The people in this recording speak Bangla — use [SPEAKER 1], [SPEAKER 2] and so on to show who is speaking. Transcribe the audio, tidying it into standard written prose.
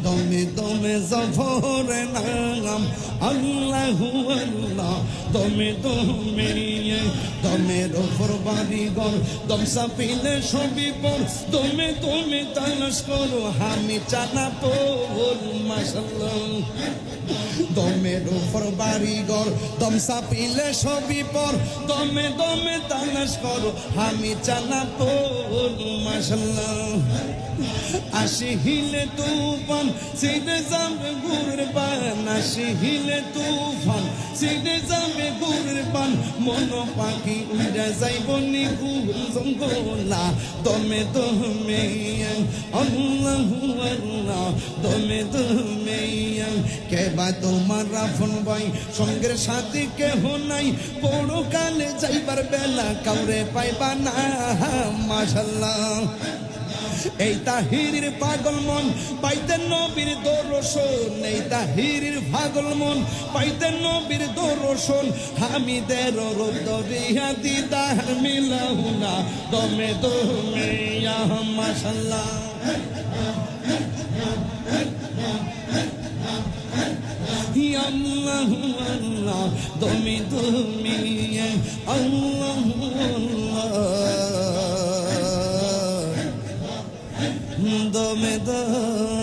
[SPEAKER 1] দমে দমে জফরে নাম আল্লাহু আল্লাহ দমে দমে দমের ওপর বাড়িঘর দম চাপিলে ছবি পর দমে দমে তালাশ করো আমি চানা পোল মাশাআল্লাহ দমের ওপর বাড়িঘর দম চাপিলে ছবি পর দমে দমে তালাশ করো আমি চানা পোল মাশাআল্লাহ আসি হিলে তুফান সিদে যাবে গুরের পান আসি হিলে তুফান সিদে যাবে গুরের পান মন পাখি উড়ে যাইব নিগুল জঙ্গলা দমে দমে আল্লাহু আল্লাহ দমে দমে কেবা তোমার রাফন ভাই সঙ্গের সাথে কেহ নাই বড় কালে যাইবার বেলা কাউরে পাইবা না মাশাআল্লাহ এই তাহিরির পাগল মন পাইতে নবীর দর্শন এই তাহিরির পাগল মন পাইতে নবীর দর্শন হামিদের রোদরিয়া দিদার মিলাহুনা দমে দমে ইয়া মাশাআল্লাহ ইয়া আল্লাহ আল্লাহ দমে দমে আল্লাহ আল্লাহ দমে দমে